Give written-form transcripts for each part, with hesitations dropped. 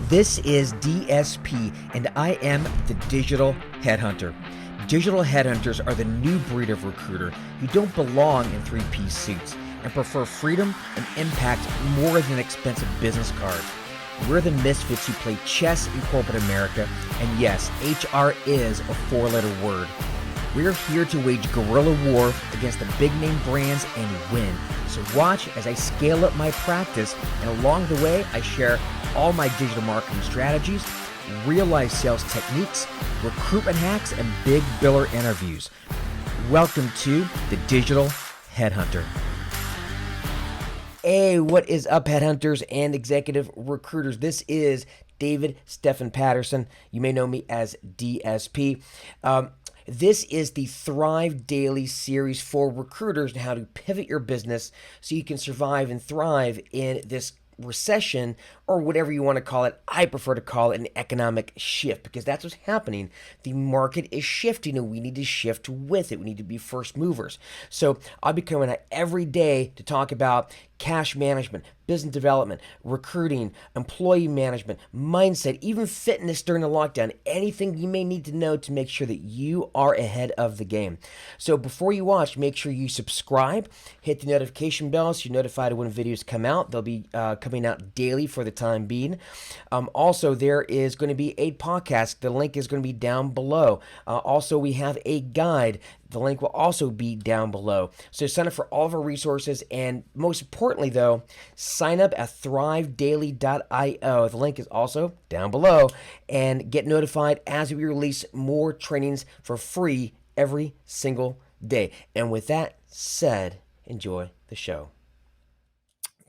This is DSP, and I am the Digital Headhunter. Digital Headhunters are the new breed of recruiter who don't belong in three-piece suits and prefer freedom and impact more than expensive business cards. We're the misfits who play chess in corporate America, and yes, HR is a four-letter word. We're here to wage guerrilla war against the big-name brands and win. So watch as I scale up my practice, and along the way, I share all my digital marketing strategies, real-life sales techniques, recruitment hacks, and big biller interviews. Welcome to the Digital Headhunter. Hey, what is up, Headhunters and executive recruiters? This is David Stephan Patterson. You may know me as DSP. This is the Thrive Daily series for recruiters and how to pivot your business so you can survive and thrive in this recession, or whatever you want to call it. I prefer to call it an economic shift because that's what's happening. The market is shifting and we need to shift with it. We need to be first movers. So I'll be coming out every day to talk about cash management, business development, recruiting, employee management, mindset, even fitness during the lockdown, anything you may need to know to make sure that you are ahead of the game. So before you watch, make sure you subscribe, hit the notification bell so you're notified when videos come out. They'll be coming out daily for the time being. Also, there is going to be a podcast. The link is going to be down below. Also, we have a guide. The link will also be down below. So sign up for all of our resources, and most importantly, though, sign up at thrivedaily.io. The link is also down below, and get notified as we release more trainings for free every single day. And with that said, enjoy the show.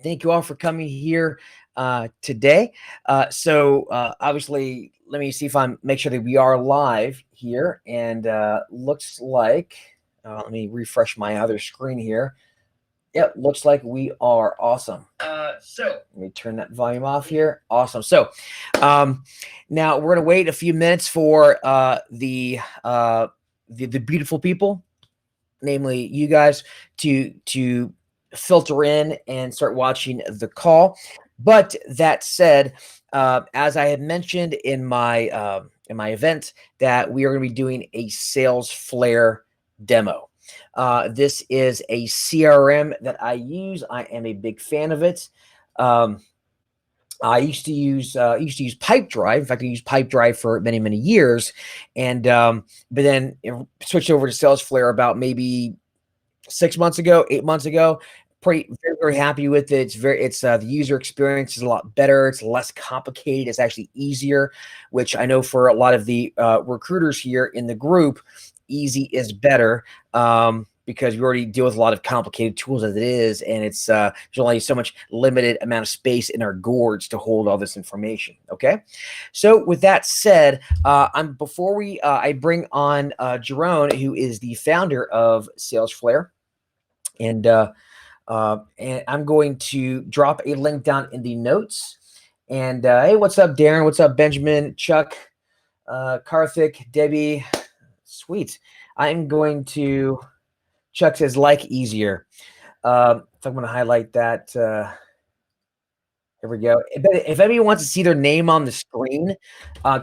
Thank you all for coming here today. Obviously, let me see if make sure that we are live here, and looks like, let me refresh my other screen here. Yep, looks like we are. Awesome. Let me turn that volume off here. Awesome. So now we're gonna wait a few minutes for the beautiful people, namely you guys, to filter in and start watching the call. But that said, as I had mentioned in my event, that we are going to be doing a SALESFLARE demo. This is a CRM that I use. I am a big fan of it. I used to use Pipedrive. In fact, I used Pipedrive for many years, and but then switched over to SALESFLARE about maybe 8 months ago. Very happy with it. It's the user experience is a lot better. It's less complicated. It's actually easier, which I know for a lot of the recruiters here in the group, easy is better because we already deal with a lot of complicated tools as it is, and it's there's only so much limited amount of space in our gourds to hold all this information. Okay, so with that said, before I bring on Jeroen, who is the founder of SALESFLARE, and I'm going to drop a link down in the notes. And hey, what's up, Darren? What's up, Benjamin, Chuck, Karthik, Debbie? Sweet. I'm going to. Chuck says like easier. So I'm going to highlight that. Here we go. If anybody wants to see their name on the screen,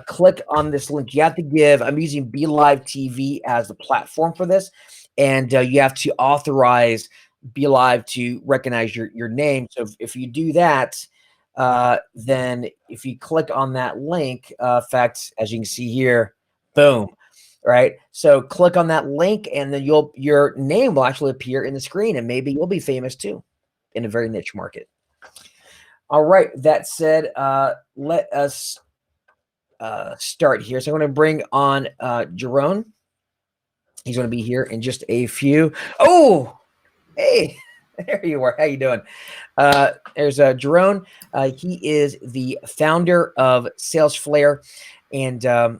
click on this link. You have to give. I'm using BeLive TV as the platform for this, and you have to authorize BeLive to recognize your name. So if you do that, then if you click on that link, in fact, as you can see here, boom, right? So click on that link, and then your name will actually appear in the screen, and maybe you'll be famous too in a very niche market. All right. That said, let us start here. So I'm going to bring on Jeroen. He's going to be here in just a few. Oh, hey, there you are. How you doing? There's Jeroen. He is the founder of SALESFLARE, and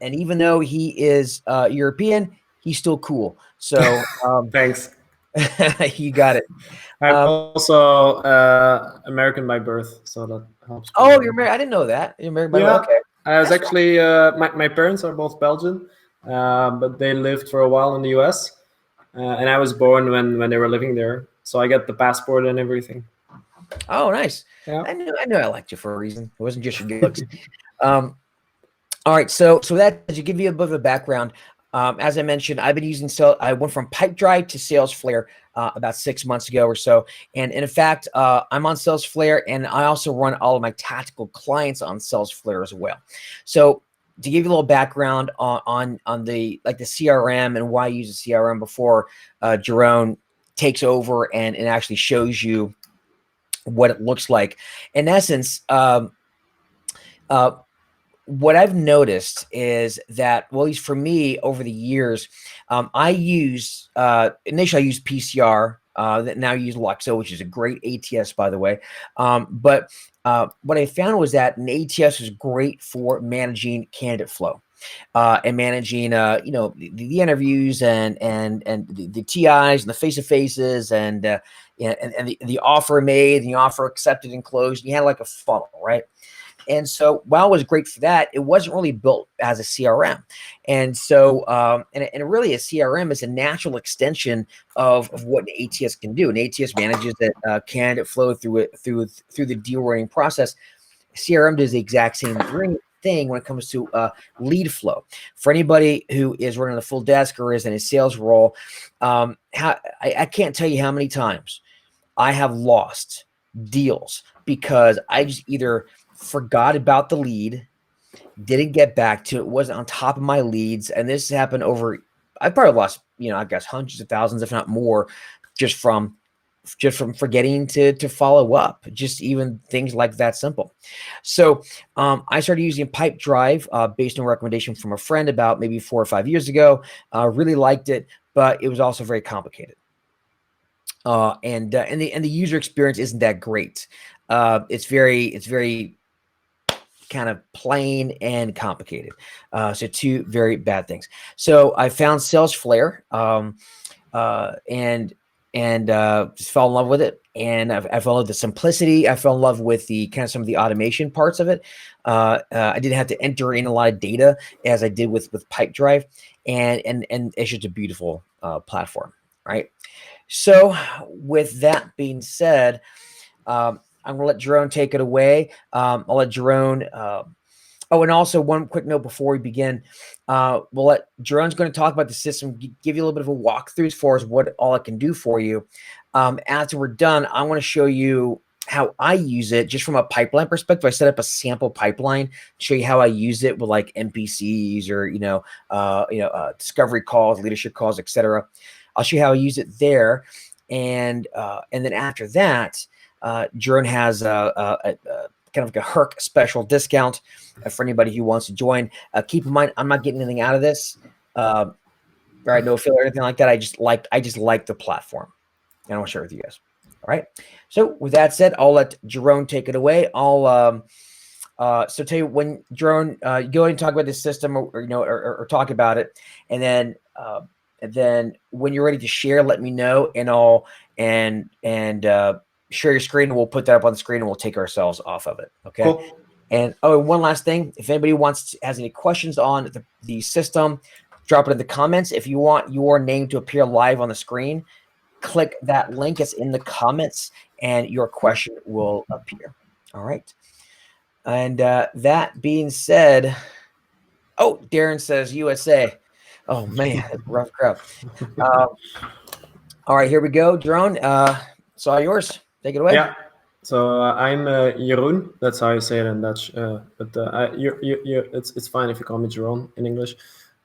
even though he is European, he's still cool. So thanks. You got it. I'm also American by birth, so that helps. Oh, you're married. I didn't know that. You're married by birth. Okay. I was actually my parents are both Belgian, but they lived for a while in the US. And I was born when they were living there, so I got the passport and everything. Oh, nice. Yeah. I knew I liked you for a reason. It wasn't just your good looks. Um, all right, so that to give you a bit of a background, as I mentioned, I've been using I went from Pipedrive to SalesFlare about 6 months ago or so, and in fact, I'm on SalesFlare, and I also run all of my tactical clients on SalesFlare as well. So to give you a little background on the the CRM and why I use the CRM before Jeroen takes over and actually shows you what it looks like. In essence, what I've noticed is that, well, at least for me over the years, I use initially I used PCR. That now use Loxo, which is a great ATS, by the way. But what I found was that an ATS is great for managing candidate flow. And managing, the interviews and the TIs and the face to faces and the offer made and the offer accepted and closed. And you had like a funnel, right? And so while it was great for that, it wasn't really built as a CRM. And so, and really a CRM is a natural extension of what an ATS can do. An ATS manages that candidate flow through the deal writing process. CRM does the exact same thing when it comes to lead flow. For anybody who is running a full desk or is in a sales role, I can't tell you how many times I have lost deals because I just either forgot about the lead, didn't get back to it, wasn't on top of my leads. And this happened over, I probably lost, I guess hundreds of thousands, if not more, just from forgetting to follow up, just even things like that simple. So I started using Pipedrive based on a recommendation from a friend about maybe 4 or 5 years ago. Really liked it, but it was also very complicated. And the user experience isn't that great. It's very kind of plain and complicated. So two very bad things. So I found SalesFlare and just fell in love with it. And I fell in love with the simplicity. I fell in love with the kind of some of the automation parts of it. I didn't have to enter in a lot of data as I did with Pipedrive, and it's just a beautiful platform, right? So with that being said, I'm going to let Jeroen take it away. I'll let Jeroen. Oh, and also one quick note before we begin. We'll let Jeroen's going to talk about the system, give you a little bit of a walkthrough as far as what all it can do for you. After we're done, I want to show you how I use it just from a pipeline perspective. I set up a sample pipeline, show you how I use it with like NPCs or discovery calls, leadership calls, etc. I'll show you how I use it there, and then after that, Jeroen has a kind of like a Herc special discount for anybody who wants to join. Keep in mind, I'm not getting anything out of this, right? No affiliate or anything like that. I just like the platform, and I want to share it with you guys. All right. So with that said, I'll let Jeroen take it away. I'll so tell you when Jeroen, go ahead and talk about this system, or talk about it, and then when you're ready to share, let me know, and I'll share your screen, and we'll put that up on the screen, and we'll take ourselves off of it. Okay. Cool. And one last thing, if anybody has any questions on the system, drop it in the comments. If you want your name to appear live on the screen, click that link. It's in the comments, and your question will appear. All right. And that being said, oh, Darren says USA. Oh man, rough crowd. All right, here we go, Jeroen. It's all yours. Take it away. Yeah. So I'm Jeroen. That's how you say it in Dutch. But it's fine if you call me Jeroen in English.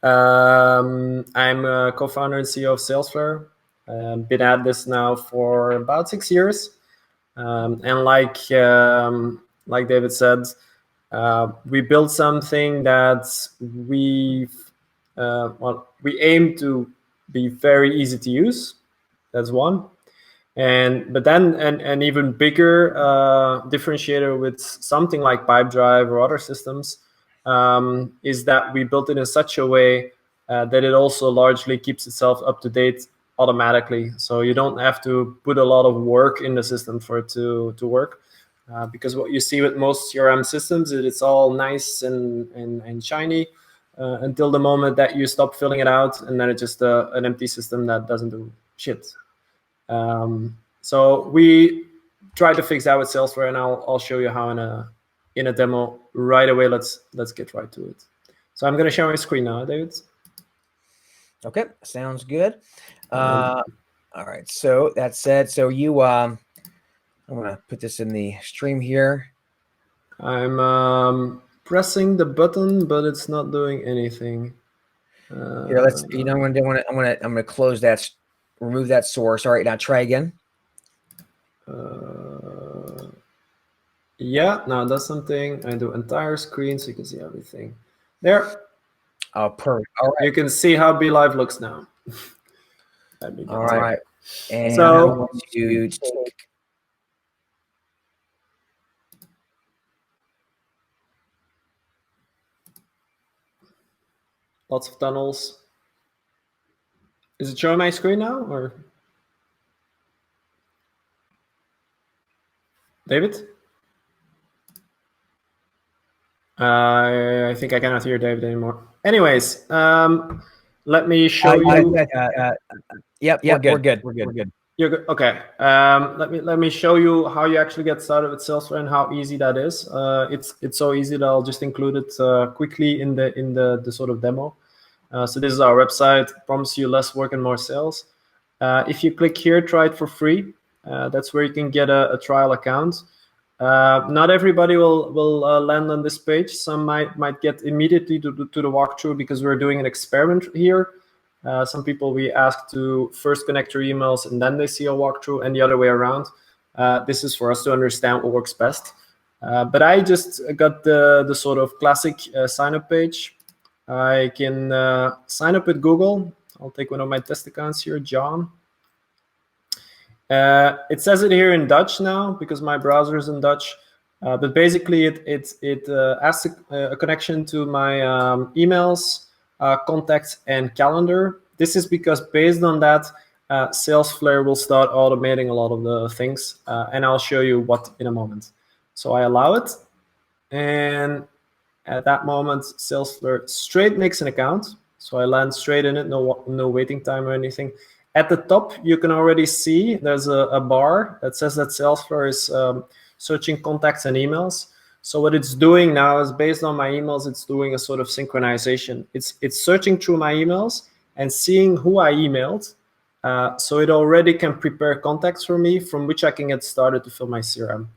I'm a co-founder and CEO of SalesFlare. Been at this now for about 6 years. And like David said, we built something that we aim to be very easy to use. That's one. But then an even bigger differentiator with something like Pipedrive or other systems is that we built it in such a way that it also largely keeps itself up to date automatically. So you don't have to put a lot of work in the system for it to work. Because what you see with most CRM systems is it's all nice and shiny until the moment that you stop filling it out, and then it's just an empty system that doesn't do shit. So we try to fix that with SALESFLARE, and I'll show you how in a demo right away. Let's get right to it. So I'm going to share my screen now, David. Okay, sounds good. All right. So that said, so you I'm gonna put this in the stream here. I'm pressing the button, but it's not doing anything. Here, let's. You know, I'm gonna close that, remove that source. All right, now try again. Yeah, now it does something. I do entire screen so you can see everything. There. Oh, perfect. All right. You can see how Be Live looks now. All right. And so I want you to take. Lots of tunnels. Is it showing my screen now, or David? I think I cannot hear David anymore. Anyways, let me show you. Yep, we're good. You're good. Okay. Let me show you how you actually get started with SALESFLARE and how easy that is. It's so easy that I'll just include it quickly in the sort of demo. So this is our website. Promise you less work and more sales. If you click here, try it for free. That's where you can get a trial account. Not everybody will land on this page. Some might get immediately to the walkthrough because we're doing an experiment here. Some people we ask to first connect your emails and then they see a walkthrough, and the other way around. This is for us to understand what works best. But I just got the sort of classic sign up page. I can sign up with Google. I'll take one of my test accounts here, John. It says it here in Dutch now because my browser is in Dutch. But basically, it asks a connection to my emails, contacts, and calendar. This is because based on that, SALESFLARE will start automating a lot of the things, and I'll show you what in a moment. So I allow it, and at that moment, SALESFLARE straight makes an account. So I land straight in it, no waiting time or anything. At the top, you can already see there's a bar that says that SALESFLARE is searching contacts and emails. So what it's doing now is based on my emails, it's doing a sort of synchronization. It's searching through my emails and seeing who I emailed. So it already can prepare contacts for me from which I can get started to fill my CRM.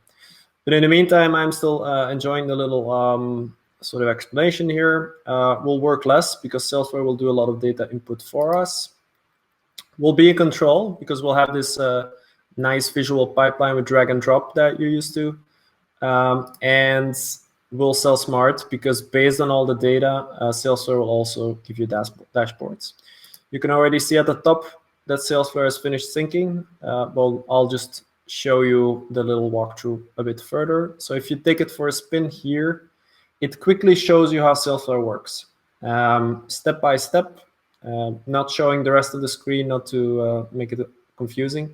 But in the meantime, I'm still enjoying the little sort of explanation here. We'll work less because SALESFLARE will do a lot of data input for us. We'll be in control because we'll have this nice visual pipeline with drag and drop that you're used to. And we'll sell smart because based on all the data, SALESFLARE will also give you dashboards. You can already see at the top that SALESFLARE has finished syncing. Well, I'll just show you the little walkthrough a bit further. So if you take it for a spin here, it quickly shows you how SALESFLARE works. Step by step, not showing the rest of the screen, not to make it confusing.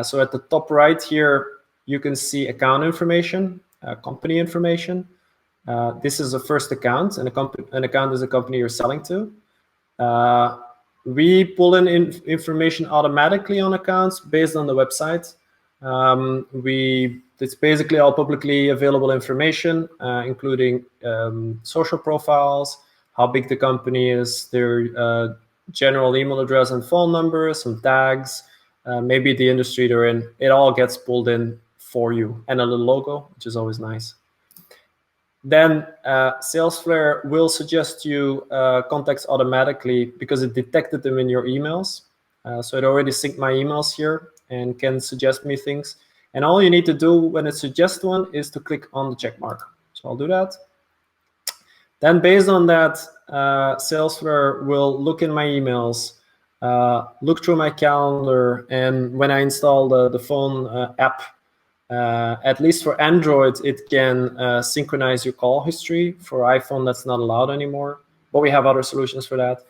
So at the top right here, you can see account information, company information. This is a first account, and an account is a company you're selling to. We pull in information automatically on accounts based on the website. It's basically all publicly available information, including social profiles, how big the company is, their general email address and phone number, some tags, maybe the industry they're in. It all gets pulled in for you, and a little logo, which is always nice. Then SALESFLARE will suggest you contacts automatically because it detected them in your emails. So it already synced my emails here and can suggest me things. And all you need to do when it suggests one is to click on the check mark. So I'll do that. Then based on that, SALESFLARE will look in my emails, look through my calendar, and when I install the phone app, at least for Android, it can synchronize your call history. For iPhone, that's not allowed anymore, but we have other solutions for that.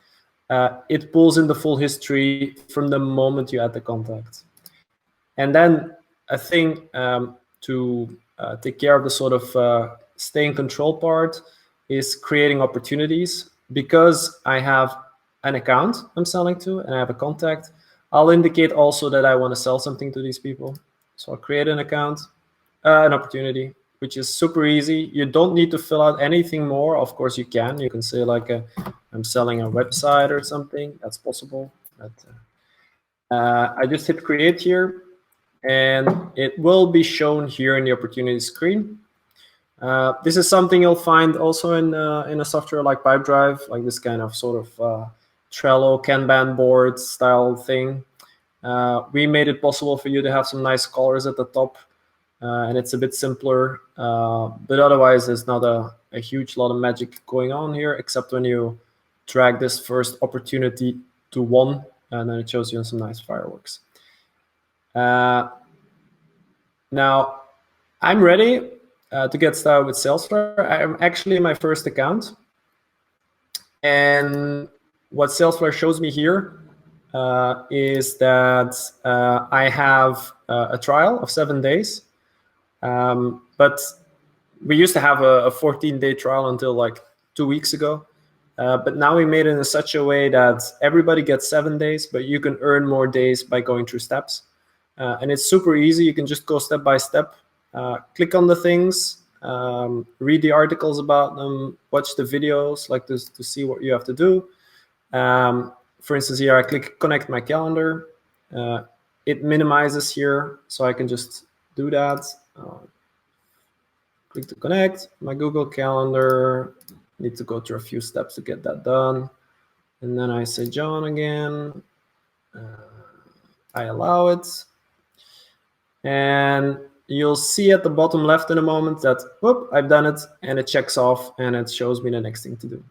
It pulls in the full history from the moment you add the contact. And then a thing to take care of the sort of stay in control part is creating opportunities. Because I have an account I'm selling to and I have a contact, I'll indicate also that I want to sell something to these people. So I'll create an account, an opportunity, which is super easy. You don't need to fill out anything more. Of course, you can. You can say like, I'm selling a website or something. That's possible. But I just hit create here, and it will be shown here in the opportunity screen. This is something you'll find also in a software like Pipedrive, like this kind of sort of Trello Kanban board style thing. We made it possible for you to have some nice colors at the top, and it's a bit simpler. But otherwise, there's not a huge lot of magic going on here, except when you drag this first opportunity to 1, and then it shows you some nice fireworks. Now, I'm ready to get started with SALESFLARE. I'm actually in my first account. And what SALESFLARE shows me here is that I have a trial of 7 days. But we used to have a 14-day trial until like 2 weeks ago. But now we made it in such a way that everybody gets 7 days, but you can earn more days by going through steps. And it's super easy. You can just go step by step. Click on the things, read the articles about them, watch the videos, like this, to see what you have to do. For instance, here I click connect my calendar. It minimizes here, so I can just do that. Click to connect my Google Calendar. Need to go through a few steps to get that done. And then I say John again. I allow it. And you'll see at the bottom left in a moment that, whoop, I've done it, and it checks off, and it shows me the next thing to do.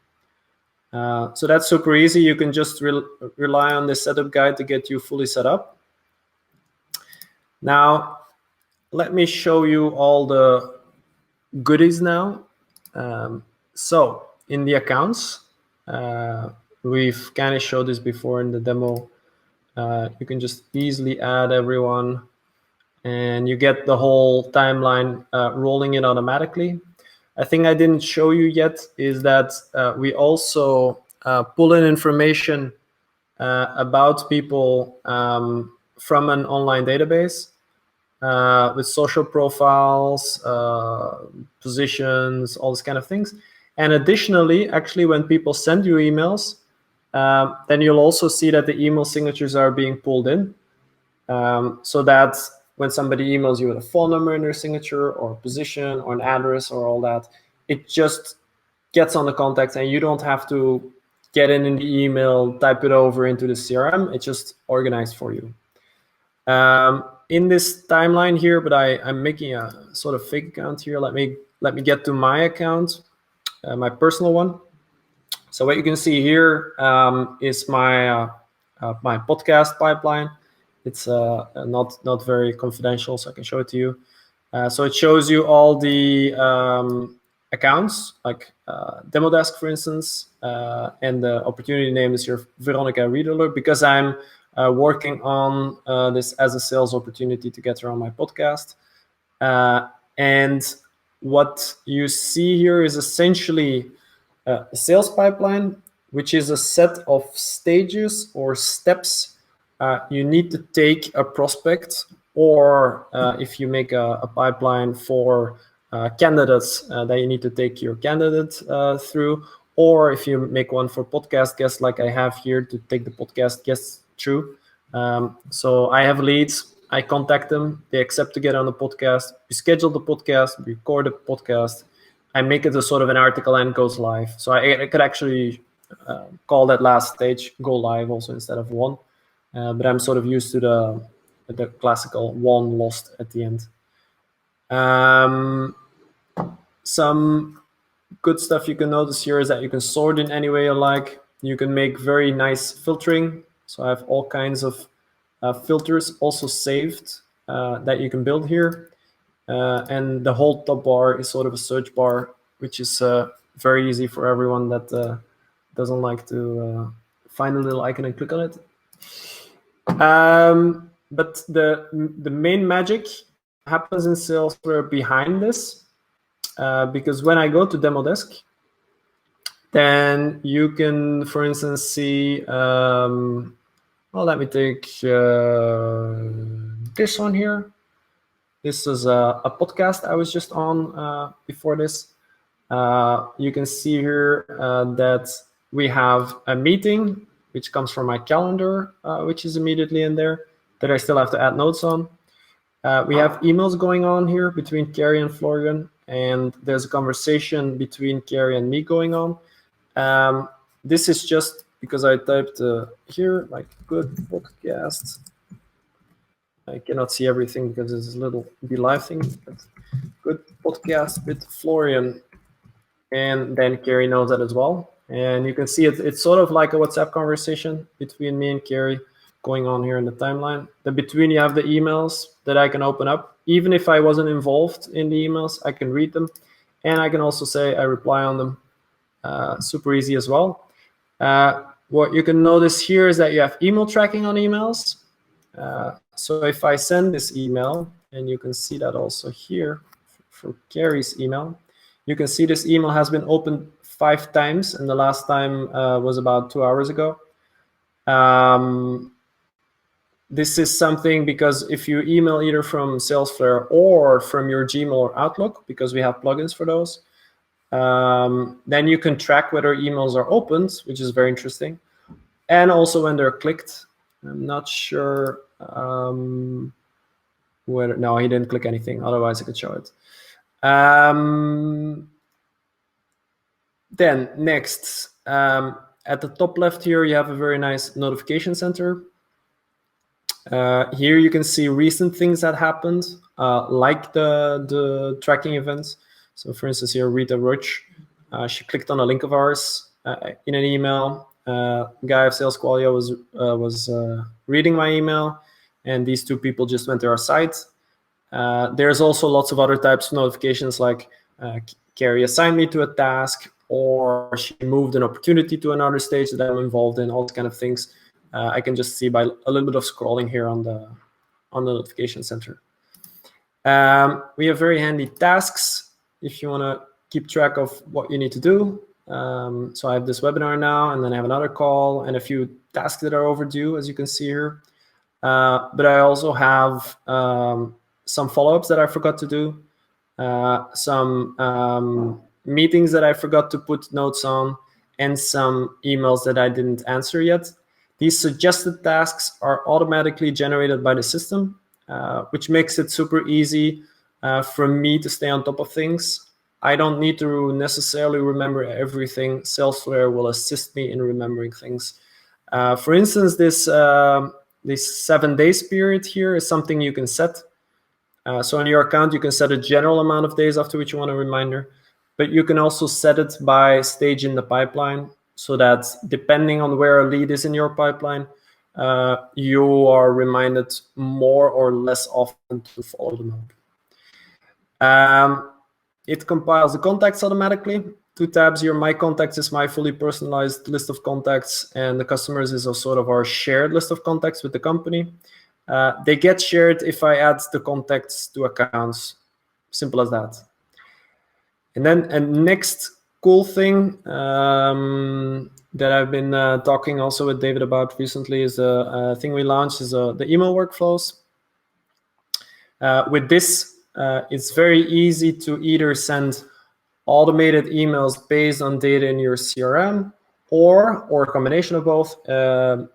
So that's super easy. You can just rely on this setup guide to get you fully set up. Now, let me show you all the goodies now. So in the accounts, we've kind of showed this before in the demo. You can just easily add everyone, and you get the whole timeline rolling in automatically. A thing I didn't show you yet is that we also pull in information about people from an online database with social profiles, positions, all these kind of things. And additionally, actually, when people send you emails, then you'll also see that the email signatures are being pulled in. So that when somebody emails you with a phone number in their signature, or a position, or an address, or all that, it just gets on the contacts, and you don't have to get in the email, type it over into the CRM. It's just organized for you. In this timeline here, but I'm making a sort of fake account here. Let me get to my account, my personal one. So what you can see here is my my podcast pipeline. It's not very confidential, so I can show it to you. So it shows you all the accounts, like Demo Desk, for instance, and the opportunity name is your Veronica Reader, because I'm working on this as a sales opportunity to get her on my podcast. And what you see here is essentially a sales pipeline, which is a set of stages or steps you need to take a prospect, or if you make a pipeline for candidates that you need to take your candidate through, or if you make one for podcast guests like I have here, to take the podcast guests through. So I have leads, I contact them, they accept to get on the podcast, we schedule the podcast, we record the podcast, I make it a sort of an article, and goes live. So I could actually call that last stage go live also instead of one. But I'm sort of used to the classical one lost at the end. Some good stuff you can notice here is that you can sort in any way you like. You can make very nice filtering. So I have all kinds of filters also saved that you can build here. And the whole top bar is sort of a search bar, which is very easy for everyone that doesn't like to find a little icon and click on it. But the main magic happens in SALESFLARE behind this, because when I go to Demo Desk, then you can, for instance, see, well, let me take this one here. This is a podcast I was just on before this. You can see here that we have a meeting, which comes from my calendar, which is immediately in there, that I still have to add notes on. We have emails going on here between Carrie and Florian, and there's a conversation between Carrie and me going on. This is just because I typed here, like, good podcast. I cannot see everything because it's a little be live thing, but good podcast with Florian. And then Carrie knows that as well. And you can see it's sort of like a WhatsApp conversation between me and Carrie going on here in the timeline. Then between you have the emails that I can open up. Even if I wasn't involved in the emails, I can read them. And I can also say I reply on them. Super easy as well. What you can notice here is that you have email tracking on emails. So if I send this email, and you can see that also here for Carrie's email, you can see this email has been opened 5 times, and the last time was about 2 hours ago. This is something because if you email either from SALESFLARE or from your Gmail or Outlook, because we have plugins for those, then you can track whether emails are opened, which is very interesting, and also when they're clicked. I'm not sure whether, no, he didn't click anything, otherwise I could show it. Then next, at the top left here, you have a very nice notification center. Here you can see recent things that happened, like the tracking events. So for instance, here Rita Roach, she clicked on a link of ours in an email. Guy of Sales Qualia was reading my email, and these 2 people just went to our site. There's also lots of other types of notifications, like Carrie assigned me to a task, or she moved an opportunity to another stage that I'm involved in, all these kind of things. I can just see by a little bit of scrolling here on the notification center. We have very handy tasks if you want to keep track of what you need to do. So I have this webinar now, and then I have another call and a few tasks that are overdue, as you can see here. But I also have some follow-ups that I forgot to do, some meetings that I forgot to put notes on, and some emails that I didn't answer yet. These suggested tasks are automatically generated by the system, which makes it super easy for me to stay on top of things. I don't need to necessarily remember everything. SALESFLARE will assist me in remembering things. For instance, this 7 days period here is something you can set. So on your account, you can set a general amount of days after which you want a reminder, but you can also set it by stage in the pipeline, so that depending on where a lead is in your pipeline, you are reminded more or less often to follow them up. It compiles the contacts automatically. 2 tabs here. My contacts is my fully personalized list of contacts, and the customers is a sort of our shared list of contacts with the company. They get shared if I add the contacts to accounts. Simple as that. And then a next cool thing that I've been talking also with David about recently is a thing we launched is the email workflows. With this, it's very easy to either send automated emails based on data in your CRM, or a combination of both,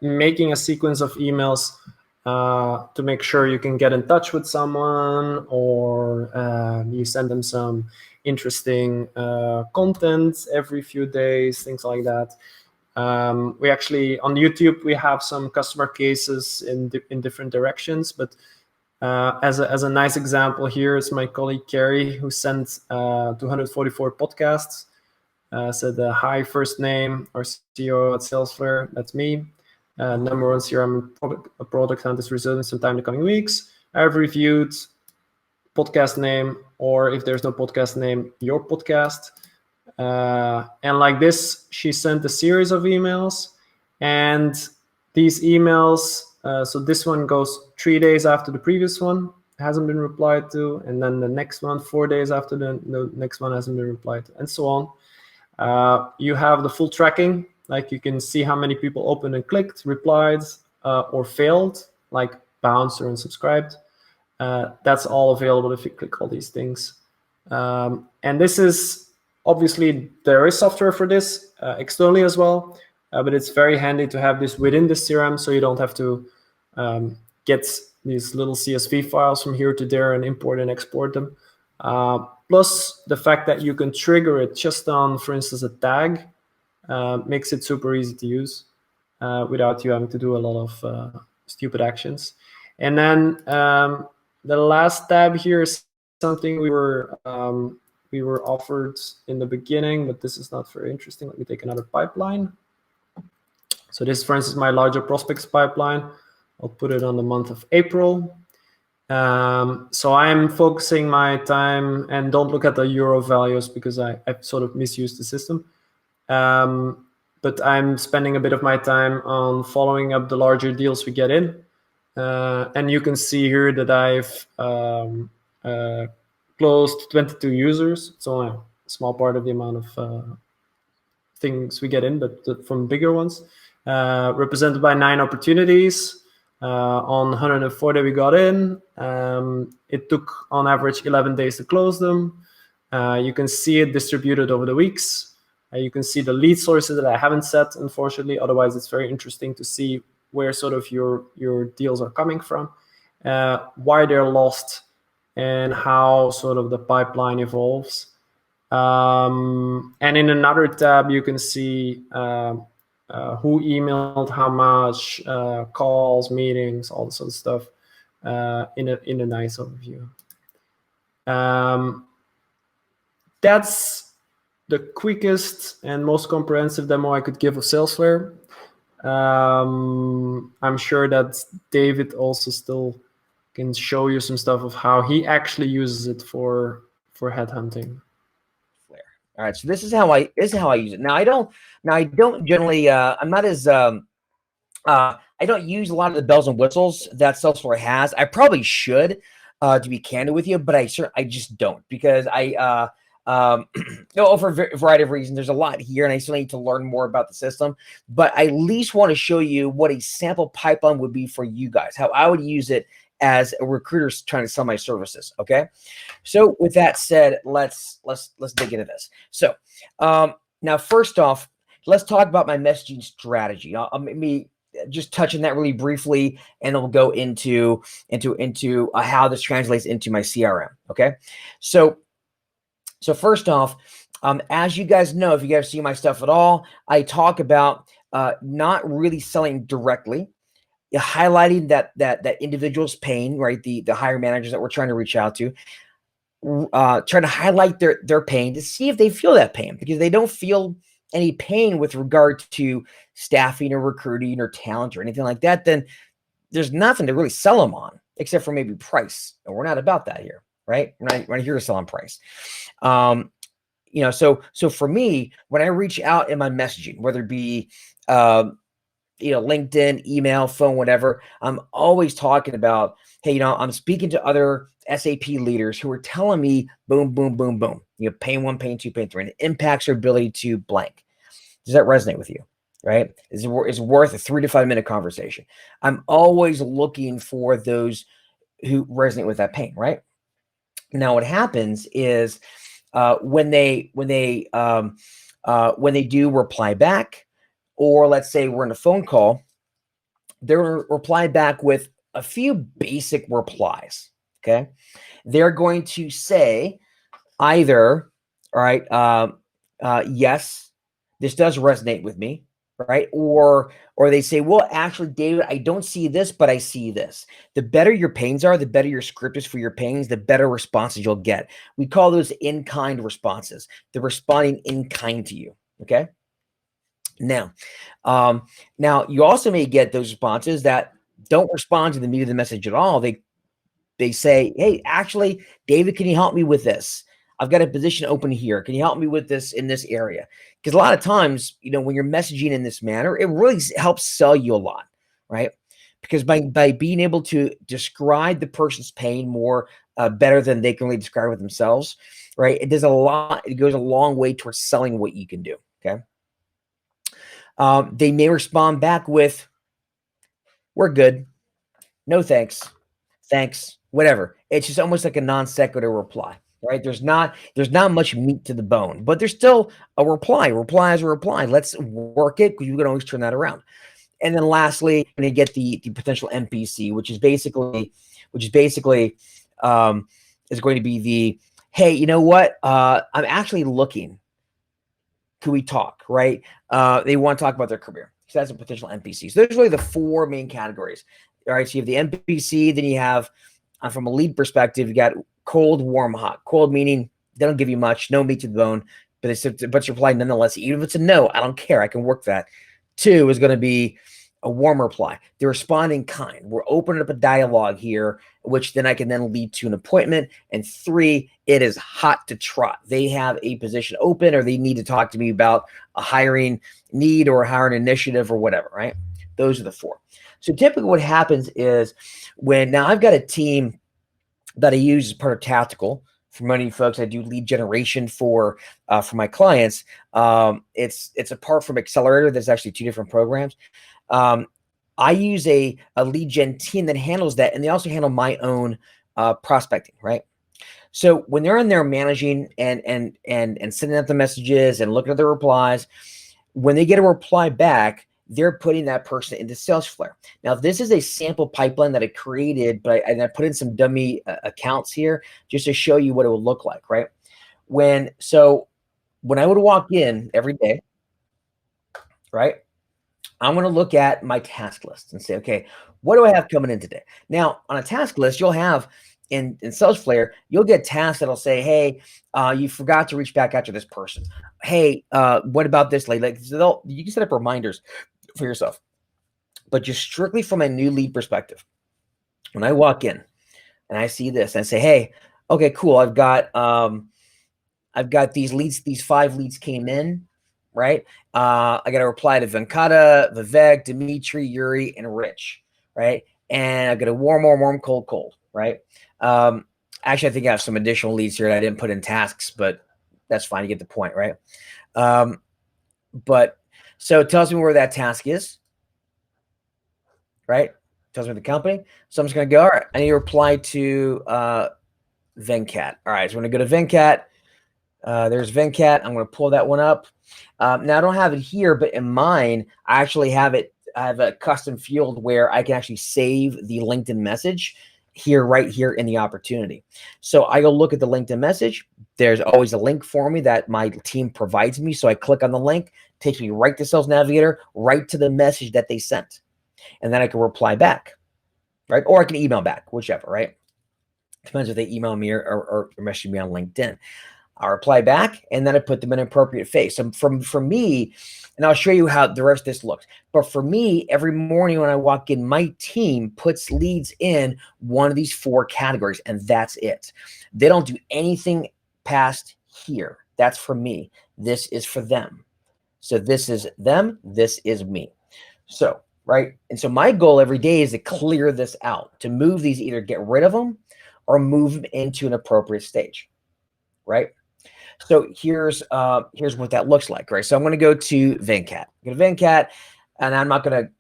making a sequence of emails to make sure you can get in touch with someone, or you send them some interesting content every few days, things like that. We actually, on YouTube, we have some customer cases in different directions, but as a nice example here is my colleague Carrie, who sent 244 podcasts. Said, hi, first name, our CEO at SALESFLARE, that's me. Number 1 CRM product hunt is resulting sometime in the coming weeks. I've reviewed podcast name, or if there's no podcast name, your podcast. And like this, she sent a series of emails, and these emails, so this one goes 3 days after the previous one, hasn't been replied to, and then the next one 4 days after the next one hasn't been replied to, and so on. You have the full tracking, like you can see how many people opened and clicked, replied, or failed, like bounced or unsubscribed. That's all available if you click all these things. And this is, obviously, there is software for this externally as well, but it's very handy to have this within the CRM, so you don't have to get these little CSV files from here to there and import and export them. Plus, the fact that you can trigger it just on, for instance, a tag makes it super easy to use without you having to do a lot of stupid actions. And then the last tab here is something we were offered in the beginning, but this is not very interesting. Let me take another pipeline. So this, for instance, my larger prospects pipeline. I'll put it on the month of April. So I'm focusing my time, and don't look at the euro values because I've sort of misused the system. But I'm spending a bit of my time on following up the larger deals we get in. And you can see here that I've closed 22 users. It's only a small part of the amount of things we get in, but from bigger ones. Represented by 9 opportunities. On 140 we got in. It took on average 11 days to close them. You can see it distributed over the weeks. You can see the lead sources that I haven't set, unfortunately. Otherwise, it's very interesting to see where sort of your deals are coming from, why they're lost, and how sort of the pipeline evolves. And in another tab, you can see who emailed how much, calls, meetings, all this sort of stuff in a nice overview. That's the quickest and most comprehensive demo I could give of SALESFLARE. I'm sure that David also still can show you some stuff of how he actually uses it for headhunting. All right, so this is how I use it. Now I don't generally I'm not as I don't use a lot of the bells and whistles that SALESFLARE has. I probably should, to be candid with you, but I just don't, because I no, for a variety of reasons. There's a lot here, and I still need to learn more about the system. But I at least want to show you what a sample pipeline would be for you guys, how I would use it as a recruiter trying to sell my services. Okay, so with that said, let's dig into this. So now, first off, let's talk about my messaging strategy. I'll maybe just touch on that really briefly, and then we'll go into how this translates into my CRM. Okay, so first off, as you guys know, if you guys see my stuff at all, I talk about not really selling directly, highlighting that individual's pain, right? The hiring managers that we're trying to reach out to, trying to highlight their pain to see if they feel that pain, because they don't feel any pain with regard to staffing or recruiting or talent or anything like that, then there's nothing to really sell them on except for maybe price. And we're not about that here, right? We're not here to sell on price. You know, so for me, when I reach out in my messaging, whether it be you know, LinkedIn, email, phone, whatever, I'm always talking about, hey, you know, I'm speaking to other SAP leaders who are telling me boom, boom, boom, boom, you know, pain 1, pain 2, pain 3, and it impacts your ability to blank. Does that resonate with you? Right? Is worth a 3 to 5 minute conversation. I'm always looking for those who resonate with that pain, right? Now, what happens is when they do reply back, or let's say we're in a phone call, they're going to reply back with a few basic replies. Okay, they're going to say either, all right, yes, this does resonate with me, right? Or they say, well, actually, David, I don't see this, but I see this. The better your pains are, the better your script is for your pains, the better responses you'll get. We call those in-kind responses. They're responding in kind to you. Okay. Now, you also may get those responses that don't respond to the meat of the message at all. They say, hey, actually, David, can you help me with this? I've got a position open here. Can you help me with this in this area? Because a lot of times, you know, when you're messaging in this manner, it really helps sell you a lot, right? Because by being able to describe the person's pain more better than they can really describe it themselves, right? It does a lot. It goes a long way towards selling what you can do. Okay. They may respond back with, we're good. No thanks. Thanks. whatever. It's just almost like a non sequitur reply, right? There's not much meat to the bone, but there's still a reply. Reply is a reply. Let's work it, because you can always turn that around. And then lastly, when you get the potential MPC, which is basically is going to be the, hey, you know what? I'm actually looking. Could we talk? Right? They want to talk about their career. So that's a potential MPC. So there's really the four main categories. All right. So you have the MPC, then you have, from a lead perspective, you got cold, warm, hot. Cold meaning they don't give you much, no meat to the bone, but it's a bunch of reply nonetheless. Even if it's a no, I don't care. I can work that. 2 is going to be a warm reply. They're responding kind. We're opening up a dialogue here, which then I can then lead to an appointment. And 3, it is hot to trot. They have a position open, or they need to talk to me about a hiring need or a hiring initiative or whatever, right? Those are the 4. So typically what happens is, when now I've got a team that I use as part of tactical. For many folks, I do lead generation for my clients. It's apart from Accelerator. There's actually 2 different programs. I use a lead gen team that handles that, and they also handle my own prospecting, right? So when they're in there managing and sending out the messages and looking at the replies, when they get a reply back, they're putting that person into SALESFLARE. Now, this is a sample pipeline that I created, but I put in some dummy accounts here just to show you what it would look like, right? When I would walk in every day, right, I'm going to look at my task list and say, okay, what do I have coming in today? Now, on a task list, you'll have in SALESFLARE, you'll get tasks that'll say, hey, you forgot to reach back out to this person. Hey, what about this lady? Like, so you can set up reminders for yourself, but just strictly from a new lead perspective. When I walk in and I see this and I say, hey, okay, cool. I've got these leads, these 5 leads came in, right? I got to reply to Venkata, Vivek, Dimitri, Yuri, and Rich, right? And I got a warm, cold, right? Actually, I think I have some additional leads here that I didn't put in tasks, but that's fine. You get the point, right? But so it tells me where that task is, right? It tells me the company. So I'm just going to go, all right, I need to reply to Venkat. All right, so I'm going to go to Venkat. There's Venkat. I'm going to pull that one up. Now I don't have it here, but in mine, I actually have it. I have a custom field where I can actually save the LinkedIn message here, right here in the opportunity. So I go look at the LinkedIn message. There's always a link for me that my team provides me. So I click on the link, takes me right to Sales Navigator, right to the message that they sent. And then I can reply back, right? Or I can email back, whichever, right? Depends if they email me or message me on LinkedIn. I'll reply back, and then I put them in an appropriate phase. So for me, and I'll show you how the rest of this looks. But for me, every morning when I walk in, my team puts leads in one of these 4 categories, and that's it. They don't do anything past here. That's for me. This is for them. So this is them. This is me. So, right? And so my goal every day is to clear this out, to move these, either get rid of them or move them into an appropriate stage, right? So here's what that looks like, right? So I'm going to go to Venkat. Go to Venkat, and I'm not going to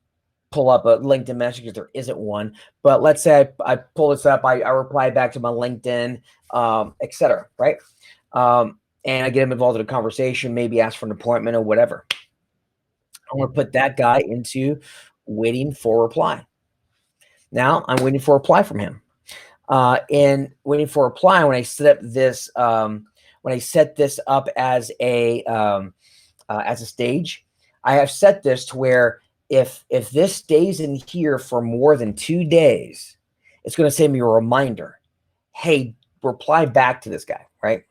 pull up a LinkedIn message because there isn't one. But let's say I pull this up, I reply back to my LinkedIn, et cetera, right? And I get him involved in a conversation, maybe ask for an appointment or whatever. I'm going to put that guy into waiting for a reply. Now I'm waiting for a reply from him. And waiting for a reply, when I set up this, when I set this up as a stage, I have set this to where if this stays in here for more than 2 days, it's going to send me a reminder. Hey, reply back to this guy, right?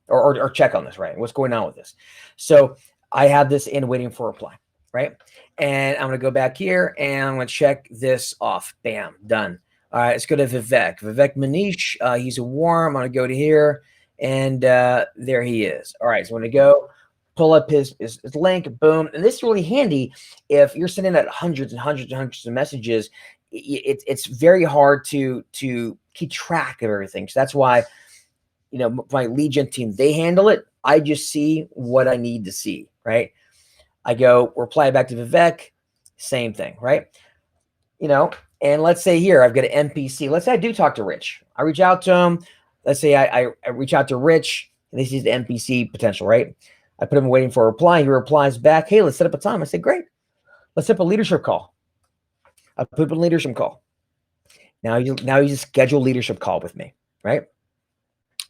Or check on this, right? What's going on with this? So I have this in waiting for a reply, right? And I'm going to go back here and I'm going to check this off. Bam, done. All right, let's go to Vivek. Vivek Manish, he's a warm. I'm going to go to here. And there he is. All right, so I'm going to go pull up his link, boom. And this is really handy if you're sending out hundreds and hundreds and hundreds of messages. It's very hard to keep track of everything. So that's why, my lead gen team, they handle it. I just see what I need to see, right? I go reply back to Vivek, same thing, right? And let's say here, I've got an NPC. Let's say I do talk to Rich. I reach out to him. Let's say I reach out to Rich, and this is the NPC potential, right? I put him waiting for a reply. He replies back, hey, let's set up a time. I say, great. Let's set up a leadership call. I put up a leadership call. Now you just schedule a leadership call with me, right?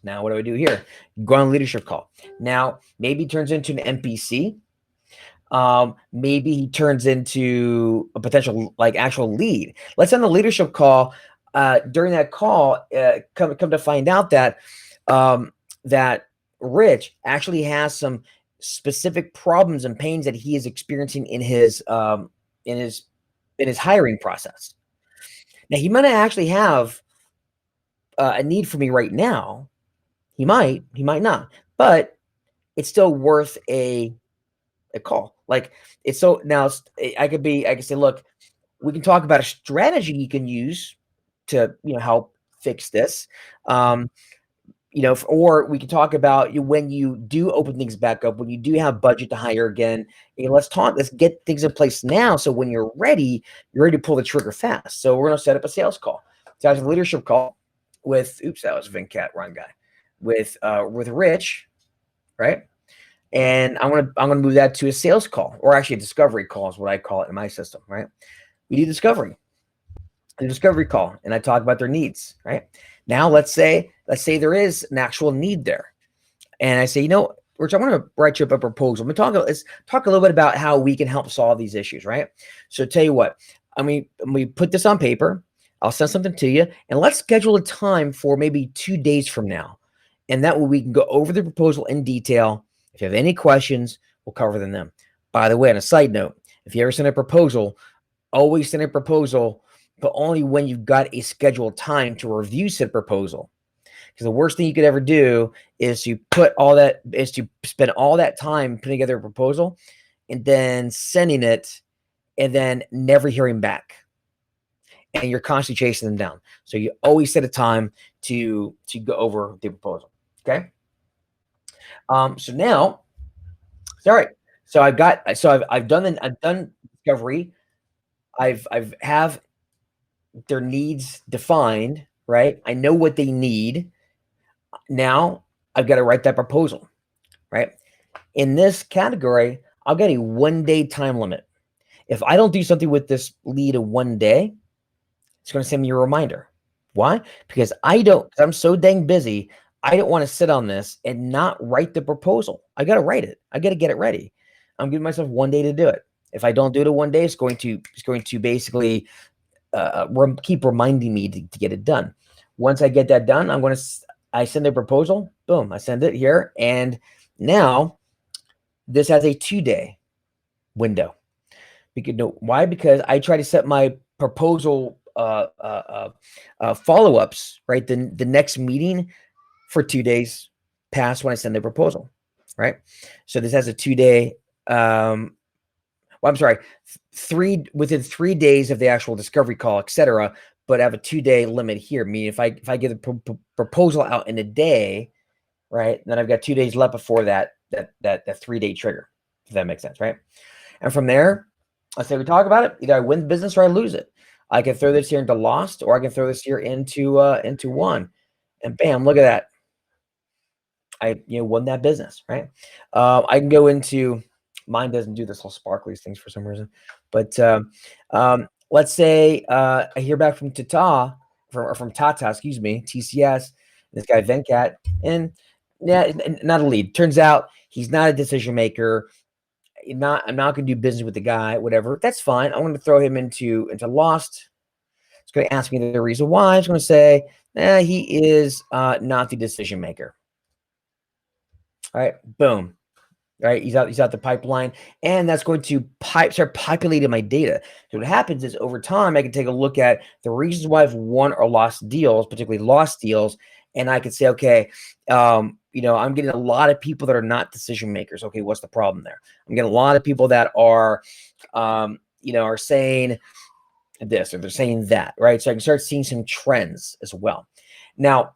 Now what do I do here? Go on leadership call. Now maybe he turns into an NPC. Maybe he turns into a potential like actual lead. Let's send the leadership call. During that call, come to find out that that Rich actually has some specific problems and pains that he is experiencing in his hiring process. Now he might not actually have a need for me right now. He might not, but it's still worth a call. Like it's so now I could say, look, we can talk about a strategy you can use to help fix this. Or we can talk about when you do open things back up, when you do have budget to hire again. Let's get things in place now. So when you're ready to pull the trigger fast. So we're gonna set up a sales call. So I have a leadership call with that was Venkat, wrong guy, with Rich, right? And I'm gonna move that to a sales call, or actually a discovery call is what I call it in my system, right? We do discovery, a discovery call, and I talk about their needs, right? Now let's say there is an actual need there, and I say, Rich, I want to write you up a proposal. Let's talk a little bit about how we can help solve these issues, right? So tell you what, we put this on paper. I'll send something to you, and let's schedule a time for maybe 2 days from now, and that way we can go over the proposal in detail. If you have any questions, we'll cover them then. By the way, on a side note, if you ever send a proposal, always send a proposal, but only when you've got a scheduled time to review said proposal. Because the worst thing you could ever do is to spend all that time putting together a proposal and then sending it and then never hearing back. And you're constantly chasing them down. So you always set a time to go over the proposal. Okay. So now, all right. So I've done discovery. I've have their needs defined, right? I know what they need. Now I've got to write that proposal, right? In this category, I'll get a 1-day time limit. If I don't do something with this lead in 1 day, it's going to send me a reminder. Why? Because I'm so dang busy. I don't want to sit on this and not write the proposal. I got to write it. I got to get it ready. I'm giving myself 1 day to do it. If I don't do it in 1 day, it's going to basically keep reminding me to get it done. Once I get that done, I send a proposal. Boom, I send it here, and now this has a 2-day window. Why? Because I try to set my proposal follow-ups, right? The next meeting for 2 days past when I send the proposal, right? So this has a 2-day, I'm sorry, within 3 days of the actual discovery call, etc. But I have a 2-day limit here. Meaning if I get the proposal out in a day, right, then I've got 2 days left before that 3-day trigger, if that makes sense, right? And from there, I say we talk about it. Either I win the business or I lose it. I can throw this here into lost, or I can throw this here into won, and bam, look at that. I won that business, right? I can go into, mine doesn't do this whole sparkly things for some reason, but let's say I hear back from Tata, excuse me, TCS, this guy Venkat, and not a lead. Turns out he's not a decision maker. I'm not going to do business with the guy, whatever. That's fine. I'm going to throw him into lost. It's going to ask me the reason why. It's going to say, he is not the decision maker. All right, boom. All right, he's out the pipeline, and that's going to start populating my data. So what happens is over time, I can take a look at the reasons why I've won or lost deals, particularly lost deals, and I could say, okay, I'm getting a lot of people that are not decision makers. Okay, what's the problem there? I'm getting a lot of people that are, are saying this or they're saying that, right? So I can start seeing some trends as well. Now,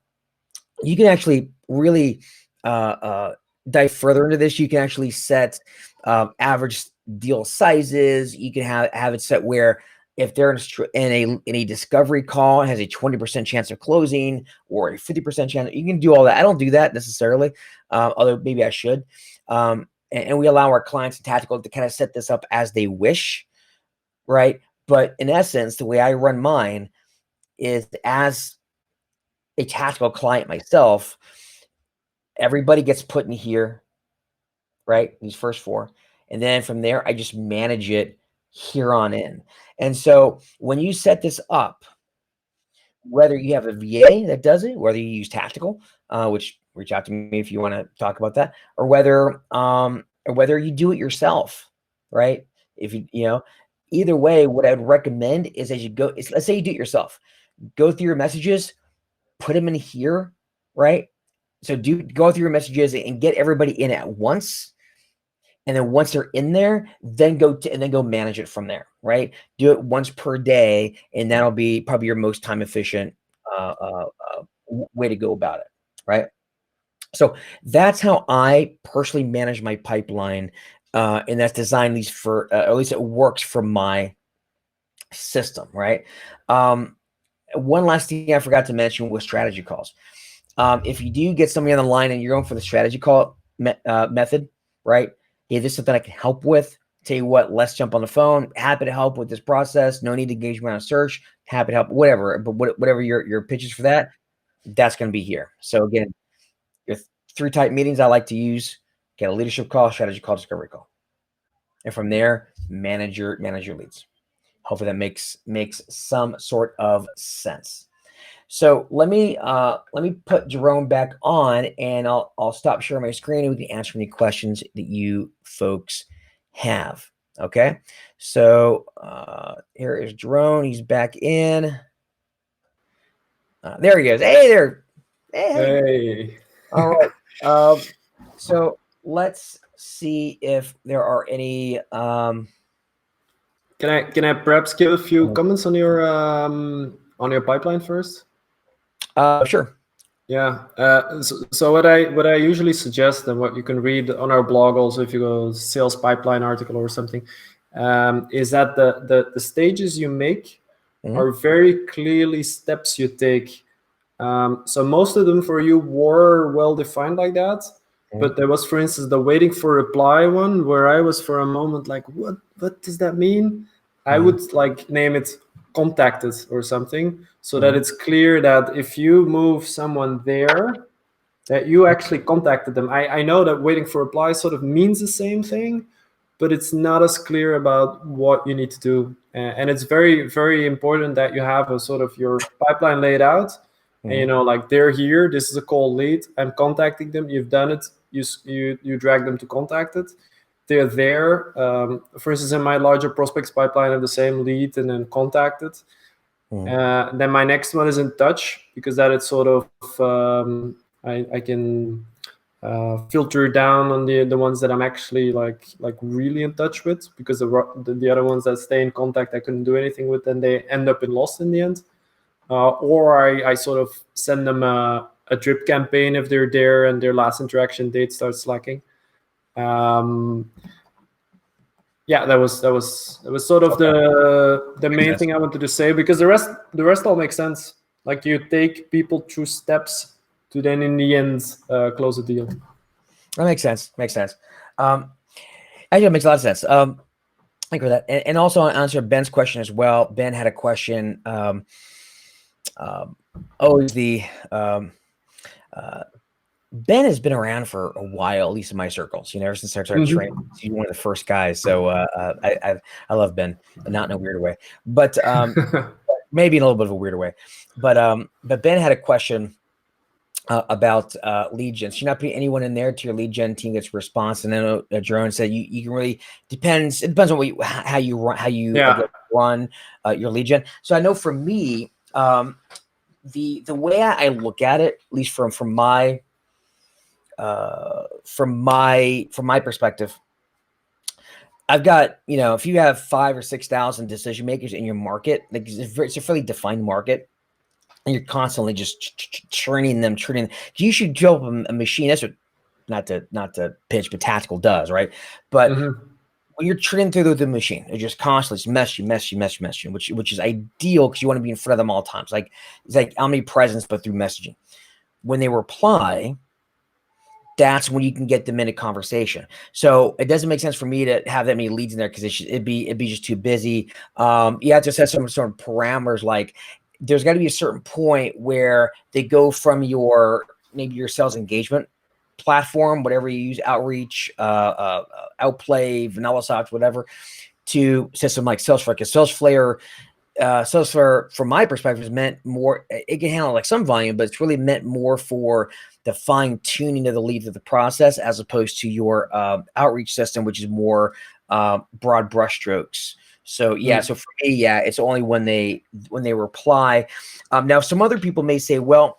you can actually really dive further into this. You can actually set average deal sizes. You can have it set where if they're in a discovery call and has a 20% chance of closing or a 50% chance, you can do all that. I don't do that necessarily, although maybe I should. And we allow our clients and tactical to kind of set this up as they wish, right? But in essence, the way I run mine is as a tactical client myself, everybody gets put in here, right? These first 4. And then from there, I just manage it here on in. And so when you set this up, whether you have a VA that does it, whether you use tactical, which reach out to me if you want to talk about that, or whether you do it yourself, right? If either way, what I would recommend is as you go, let's say you do it yourself, go through your messages, put them in here, right? So go through your messages and get everybody in at once. And then once they're in there, then go manage it from there, right? Do it once per day, and that'll be probably your most time efficient way to go about it, right? So that's how I personally manage my pipeline, and that's designed at least for at least it works for my system, right? One last thing I forgot to mention was strategy calls. If you do get somebody on the line and you're going for the strategy call method, right? Hey, this is something I can help with. Tell you what, let's jump on the phone. Happy to help with this process. No need to engage me on a search. Happy to help, whatever. But whatever your pitches for that, that's going to be here. So again, your 3 type meetings I like to use: get a leadership call, strategy call, discovery call, and from there, manage your leads. Hopefully that makes some sort of sense. So let me put Jerome back on, and I'll stop sharing my screen, and we can answer any questions that you folks have. Okay. So here is Jerome. He's back in. There he goes. Hey there. Hey. All right. So let's see if there are any. Can I perhaps give a few comments on your pipeline first? Sure. Yeah. So what I usually suggest, and what you can read on our blog also if you go sales pipeline article or something, is that the stages you make are very clearly steps you take. So most of them for you were well defined like that. But there was, for instance, the waiting for reply one, where I was for a moment like, what does that mean? I would like name it contacted or something, so that it's clear that if you move someone there, that you actually contacted them. I know that waiting for reply sort of means the same thing, but it's not as clear about what you need to do. And it's very, very important that you have a sort of your pipeline laid out. And like, they're here, this is a cold lead, I'm contacting them, you've done it, you drag them to contact it, they're there. For instance, in my larger prospects pipeline, I have the same lead and then contacted. Then my next one is in touch, because that it's sort of I can filter down on the ones that I'm actually like really in touch with, because the other ones that stay in contact I couldn't do anything with, and they end up in lost in the end. Or I sort of send them a drip campaign if they're there and their last interaction date starts slacking. Yeah, that was sort of the main thing I wanted to say, because the rest all makes sense. Like, you take people through steps to then in the end close a deal. That makes sense. Actually, it makes a lot of sense. Thank you for that. And also I'll answer Ben's question as well. Ben had a question. Ben has been around for a while, at least in my circles. Ever since I started training, he's one of the first guys. So I love Ben, and not in a weird way, but maybe in a little bit of a weirder way. But Ben had a question about lead gen. So you're not putting anyone in there to your lead gen team gets a response. And then Jeroen said you can really it depends on how you run your lead gen. So I know for me, the way I look at it, at least from my perspective, I've got, if you have 5,000 or 6,000 decision makers in your market, like it's a fairly defined market, and you're constantly just churning them. You should develop a machine. That's what, not to pitch, but tactical does, right? But when you're trending through the machine, it just constantly messaging, which is ideal because you want to be in front of them all times. Like it's like omnipresence, but through messaging. When they reply, that's when you can get them in a conversation. So it doesn't make sense for me to have that many leads in there because it'd be just too busy. You have to set some sort of parameters. Like there's got to be a certain point where they go from maybe your sales engagement platform, whatever you use, Outreach, Outplay, VanillaSoft, whatever, to system like SalesFlare. Because SalesFlare, from my perspective, is meant more. It can handle like some volume, but it's really meant more for the fine tuning of the leads of the process, as opposed to your outreach system, which is more broad brushstrokes. So yeah, so for me, yeah, it's only when they reply. Now, some other people may say, well,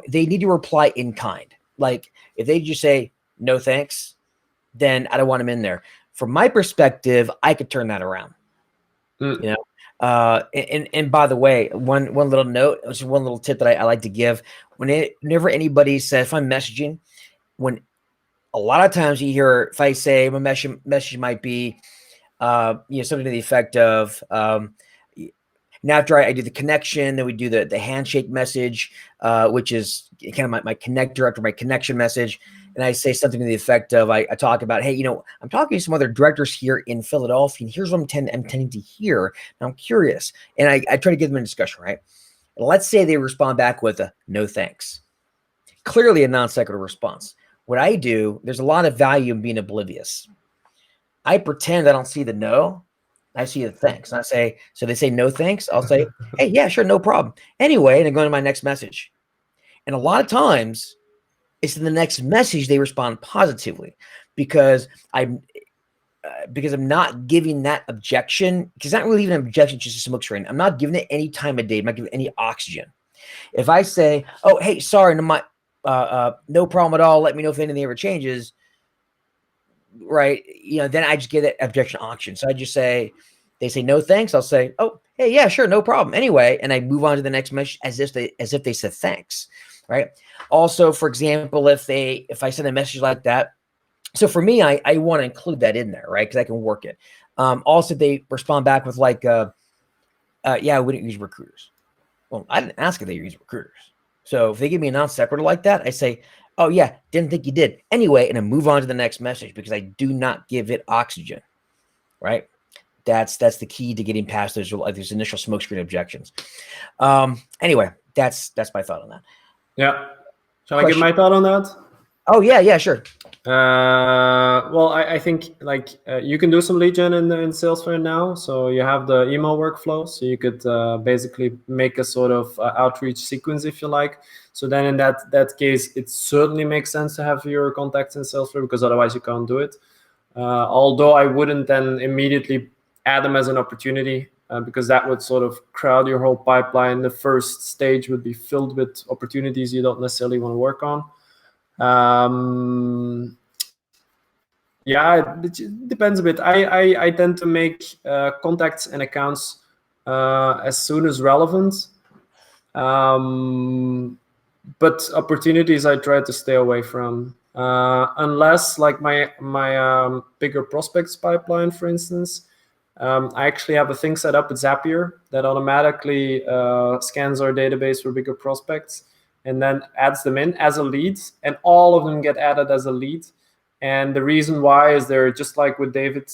they need to reply in kind. Like if they just say no thanks, then I don't want them in there. From my perspective, I could turn that around. You know, and by the way, one little note, just one little tip that I like to give: whenever anybody says, if I'm messaging, when a lot of times you hear, if I say my message might be, something to the effect of, now after I do the connection, then we do the handshake message, which is kind of my connector after my connection message. And I say something to the effect of, I talk about, hey, I'm talking to some other directors here in Philadelphia, and here's what I'm tending to hear. And I'm curious. And I try to get them in discussion, right? And let's say they respond back with a no thanks. Clearly a non sequitur response. What I do, there's a lot of value in being oblivious. I pretend I don't see the no. I see the thanks. And I say, so they say no thanks. I'll say, hey, yeah, sure, no problem. Anyway, and I go to my next message. And a lot of times it's in the next message they respond positively because I'm not giving that objection, because it's not really even an objection, it's just a smoke screen. I'm not giving it any time of day. I'm not giving it any oxygen. If I say, oh, hey, sorry, no problem at all, let me know if anything ever changes, right? Then I just get that objection oxygen. So I just say, they say no thanks, I'll say, oh, hey, yeah, sure, no problem. Anyway, and I move on to the next message as if they said thanks, right? Also, for example, if I send a message like that, so for me, I want to include that in there, right? Because I can work it. Also, they respond back with like, yeah, I wouldn't use recruiters. Well, I didn't ask if they use recruiters. So if they give me a non sequitur like that, I say, oh yeah, didn't think you did. Anyway, and I move on to the next message because I do not give it oxygen, right? That's the key to getting past those initial smokescreen objections. Anyway, that's my thought on that. Yeah. Shall I give my thought on that? Oh yeah, sure. Well, I think you can do some lead gen in SalesFlare now. So you have the email workflow. So you could basically make a sort of outreach sequence, if you like. So then in that case, it certainly makes sense to have your contacts in SalesFlare, because otherwise you can't do it. Although I wouldn't then immediately add them as an opportunity, because that would sort of crowd your whole pipeline. The first stage would be filled with opportunities you don't necessarily want to work on. Yeah, it depends a bit. I tend to make contacts and accounts as soon as relevant, but opportunities I try to stay away from, unless like my bigger prospects pipeline, for instance. I actually have a thing set up with Zapier that automatically scans our database for bigger prospects and then adds them in as a lead, and all of them get added as a lead. And the reason why is they're just like with David,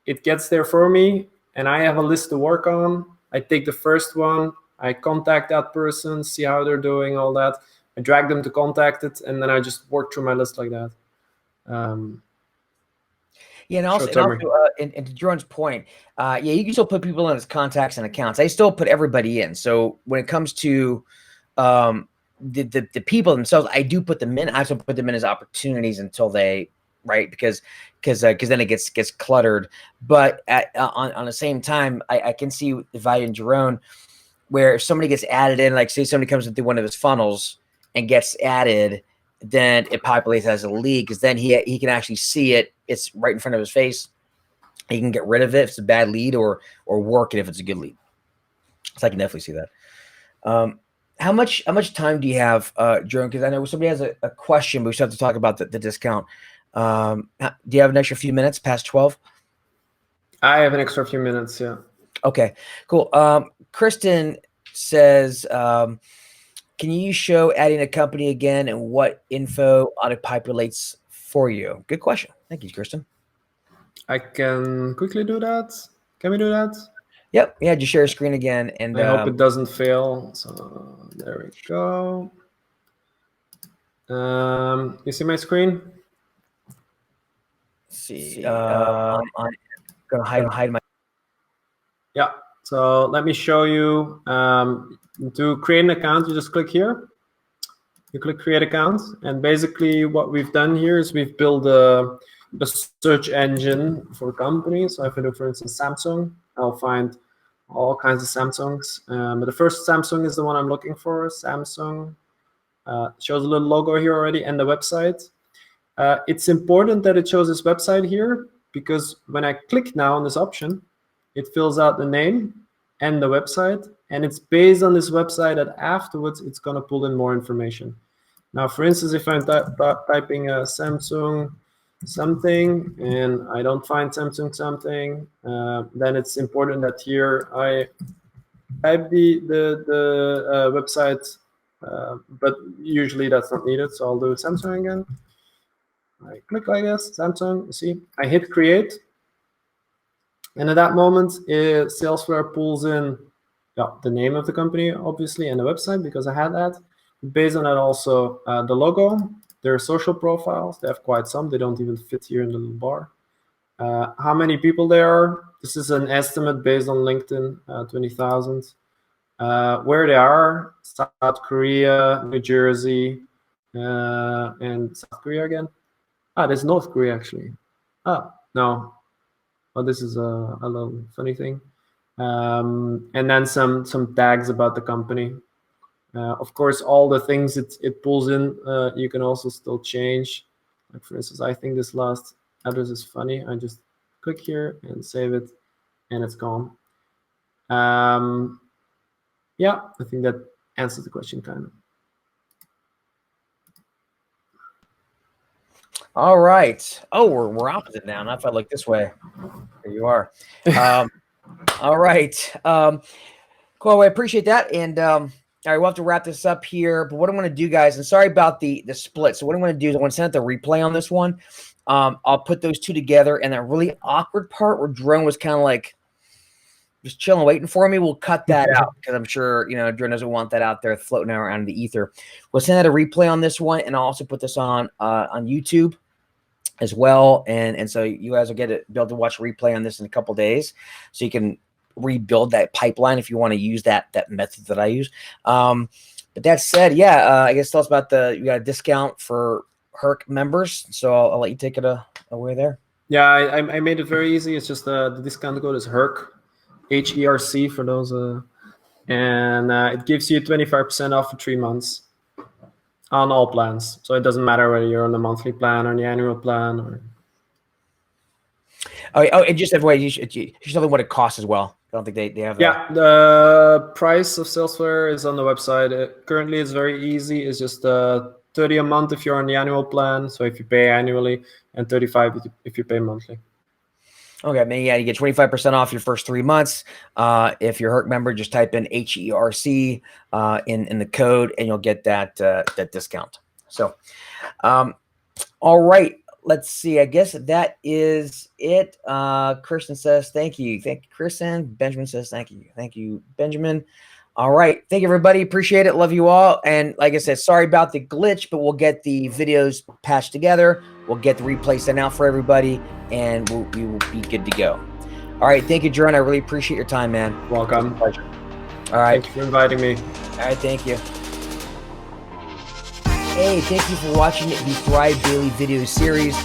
it gets there for me and I have a list to work on. I take the first one, I contact that person, see how they're doing, all that. I drag them to contact it, and then I just work through my list like that. Yeah, and also, and to Jeroen's point, yeah, you can still put people in as contacts and accounts. I still put everybody in. So when it comes to the people themselves, I do put them in. I also put them in as opportunities until they, right, because then it gets cluttered. But on the same time, I can see the value in Jeroen, where if somebody gets added in, like say somebody comes into one of his funnels and gets added, then it populates as a lead, because then he can actually see it. It's right in front of his face. He can get rid of it if it's a bad lead, or work it if it's a good lead. So I can definitely see that. How much time do you have, Jeroen? Because I know somebody has a question, but we still have to talk about the discount. Do you have an extra few minutes past 12? I have an extra few minutes. Yeah. Okay, cool. Kristen says, can you show adding a company again and what info auto-populates for you? Good question. Thank you, Kristen. I can quickly do that. Can we do that? Yep. Yeah, just share a screen again. And I hope it doesn't fail. So there we go. You see my screen? let's see. I'm gonna hide my. Yeah. So let me show you. To create an account, you just click here. You click create account, and basically what we've done here is we've built a search engine for companies. So if I do, for instance, Samsung, I'll find all kinds of Samsungs. But the first Samsung is the one I'm looking for. Samsung shows a little logo here already and the website. It's important that it shows this website here because when I click now on this option, it fills out the name and the website, and it's based on this website that afterwards it's going to pull in more information. Now, for instance, if I'm typing a Samsung something and I don't find Samsung something, then it's important that here I type the website, but usually that's not needed. So I'll do Samsung again. I click like this, Samsung, you see, I hit create. And at that moment, SALESFLARE pulls in the name of the company, obviously, and the website because I had that. Based on that also, the logo, their social profiles, they have quite some. They don't even fit here in the little bar. How many people there are? This is an estimate based on LinkedIn, 20,000. Where they are, South Korea, New Jersey, and South Korea again. There's North Korea actually. No. Well, this is a little funny thing. And then some tags about the company. Of course, all the things it pulls in, you can also still change. Like for instance, I think this last address is funny. I just click here and save it, and it's gone. Yeah, I think that answers the question kind of. All right. Oh, we're opposite now. Not if I look this way. There you are. All right. Cool. I appreciate that. And all right, we'll have to wrap this up here. But what I'm going to do, guys, and sorry about the split. So what I'm going to do is I want to send out the replay on this one. I'll put those two together, and that really awkward part where Jeroen was kind of like just chilling, waiting for me, we'll cut that out because I'm sure Jeroen doesn't want that out there floating around in the ether. We'll send out a replay on this one, and I'll also put this on YouTube as well, and so you guys will be able to watch a replay on this in a couple days, so you can rebuild that pipeline if you want to use that method that I use. But that said, I guess tell us about you got a discount for HERC members, so I'll let you take it away there. Yeah, I made it very easy. It's just the discount code is HERC, HERC for those, and it gives you 25% off for 3 months on all plans. So it doesn't matter whether you're on the monthly plan or the annual plan or. And just every way, you should tell them what it costs as well. I don't think they have that. Yeah, the price of SALESFLARE is on the website. Currently, it's very easy. It's just $30 a month if you're on the annual plan. So if you pay annually, and $35 if you pay monthly. Okay, man. Yeah, you get 25% off your first 3 months. If you're a HERC member, just type in HERC in the code, and you'll get that discount. So, all right. Let's see. I guess that is it. Kristen says thank you. Thank you, Kristen. Benjamin says thank you. Thank you, Benjamin. All right. Thank you, everybody. Appreciate it. Love you all. And like I said, sorry about the glitch, but we'll get the videos patched together. We'll get the replay sent out for everybody, and we will be good to go. All right. Thank you, Jeroen. I really appreciate your time, man. Welcome. Pleasure. All right. Thank you for inviting me. All right. Thank you. Hey, thank you for watching the Thrive Daily video series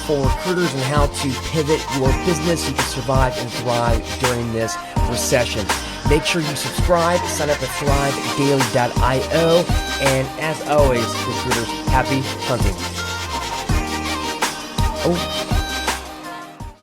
for recruiters and how to pivot your business so you can survive and thrive during this recession. Make sure you subscribe, sign up at thrivedaily.io, and as always, recruiters, happy hunting. Oh.